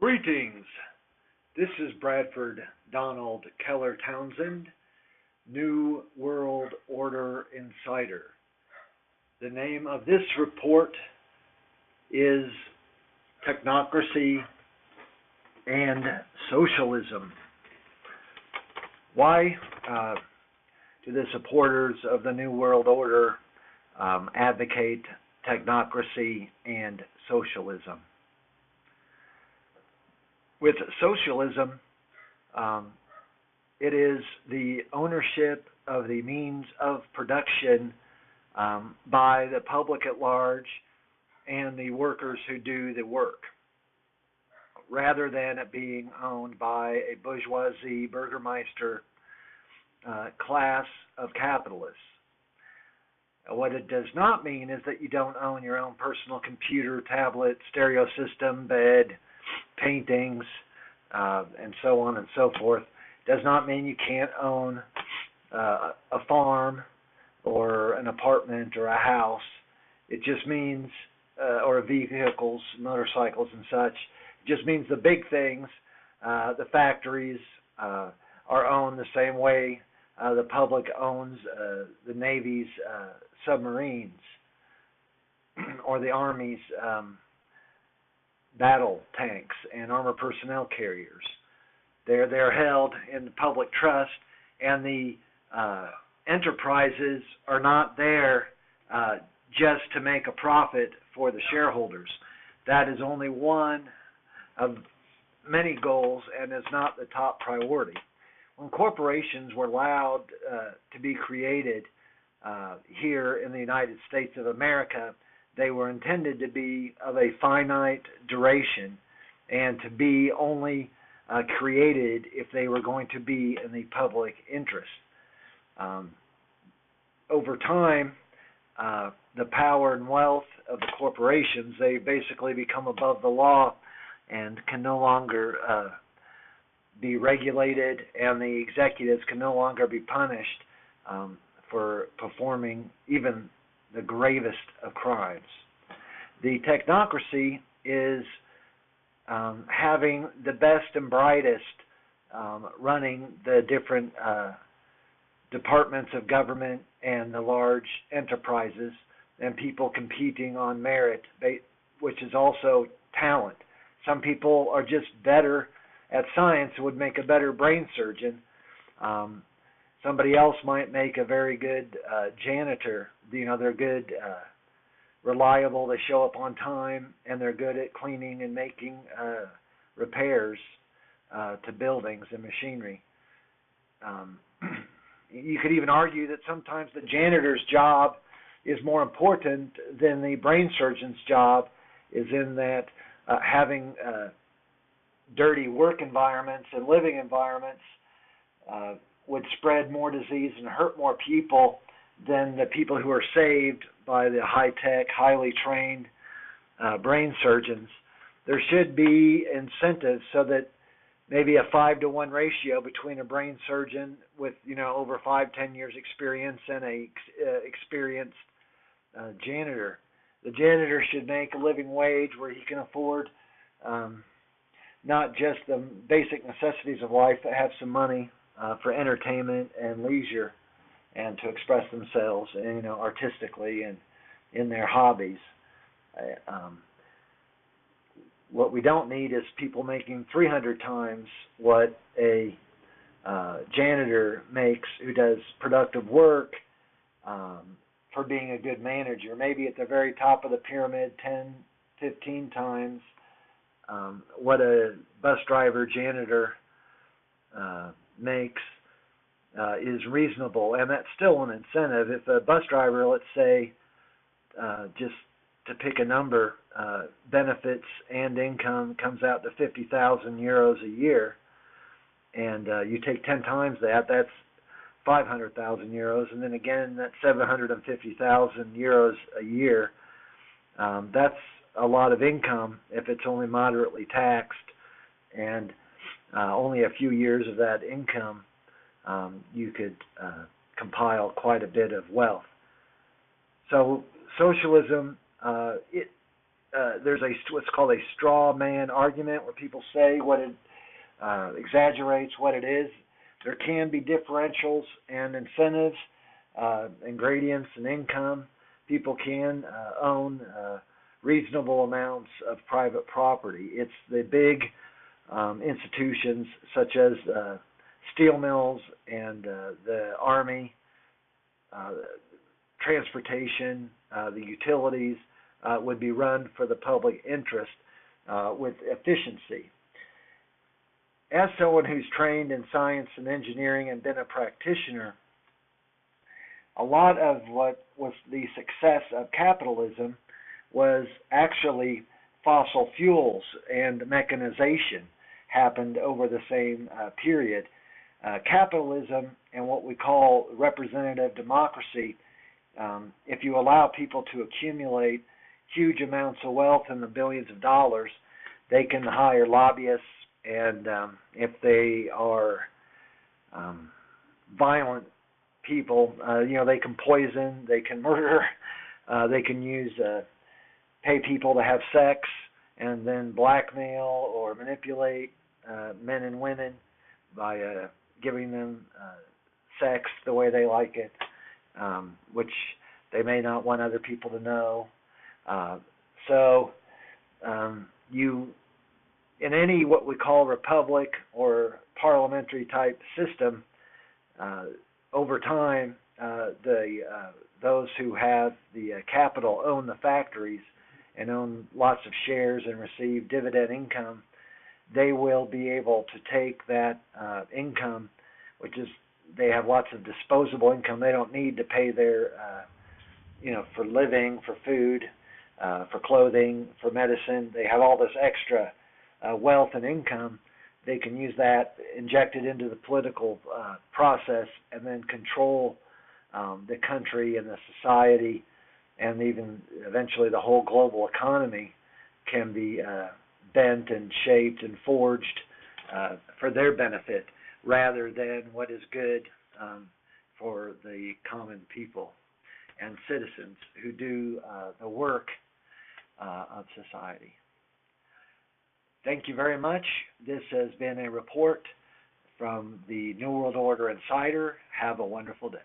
Greetings. This is Bradford Donald Keller Townsend, New World Order Insider. The name of this report is Technocracy and Socialism. Why do the supporters of the New World Order advocate technocracy and socialism? With socialism, it is the ownership of the means of production by the public at large and the workers who do the work, rather than it being owned by a bourgeoisie, Burgermeister class of capitalists. What it does not mean is that you don't own your own personal computer, tablet, stereo system, bed, paintings, and so on and so forth. Does not mean you can't own a farm or an apartment or a house. It just means, or vehicles, motorcycles and such. It just means the big things, the factories, are owned the same way the public owns the Navy's submarines or the Army's battle tanks and armored personnel carriers. They're held in public trust, and the enterprises are not there just to make a profit for the shareholders. That is only one of many goals and is not the top priority. When corporations were allowed to be created here in the United States of America, they were intended to be of a finite duration and to be only created if they were going to be in the public interest. Over time, the power and wealth of the corporations, they basically become above the law and can no longer be regulated, and the executives can no longer be punished for performing even the gravest of crimes. The technocracy is having the best and brightest running the different departments of government and the large enterprises, and people competing on merit, which is also talent. Some people are just better at science and would make a better brain surgeon. Somebody else might make a very good janitor. They're good, reliable, they show up on time, and they're good at cleaning and making repairs to buildings and machinery. You could even argue that sometimes the janitor's job is more important than the brain surgeon's job, is in that having dirty work environments and living environments would spread more disease and hurt more people than the people who are saved by the high-tech, highly trained brain surgeons. There should be incentives so that maybe a 5-to-1 ratio between a brain surgeon with over 5-10 years experience and a experienced janitor. The janitor should make a living wage where he can afford not just the basic necessities of life, but have some money for entertainment and leisure, and to express themselves, artistically and in their hobbies. What we don't need is people making 300 times what a janitor makes who does productive work for being a good manager. Maybe at the very top of the pyramid, 10, 15 times what a bus driver, janitor makes is reasonable, and that's still an incentive. If a bus driver, let's say, just to pick a number, benefits and income comes out to 50,000 euros a year, and you take 10 times that, that's 500,000 euros, and then again, that's 750,000 euros a year. That's a lot of income if it's only moderately taxed, and only a few years of that income you could compile quite a bit of wealth. So socialism, there's what's called a straw man argument, where people say what it exaggerates what it is. There can be differentials and incentives and gradients in income. People can own reasonable amounts of private property. It's the big institutions such as steel mills and the army, transportation, the utilities would be run for the public interest with efficiency. As someone who's trained in science and engineering and been a practitioner, a lot of what was the success of capitalism was actually fossil fuels and mechanization happened over the same period. Capitalism and what we call representative democracy, if you allow people to accumulate huge amounts of wealth in the billions of dollars, they can hire lobbyists, and if they are violent people, they can poison, they can murder, they can use pay people to have sex and then blackmail or manipulate men and women by giving them sex the way they like it, which they may not want other people to know. So you, in any what we call republic or parliamentary type system, over time, those who have the capital own the factories and own lots of shares and receive dividend income. They will be able to take that income, which is, they have lots of disposable income. They don't need to pay their, for living, for food, for clothing, for medicine. They have all this extra wealth and income. They can use that, inject it into the political process, and then control the country and the society, and even eventually the whole global economy can be bent and shaped and forged for their benefit, rather than what is good for the common people and citizens who do the work of society. Thank you very much. This has been a report from the New World Order Insider. Have a wonderful day.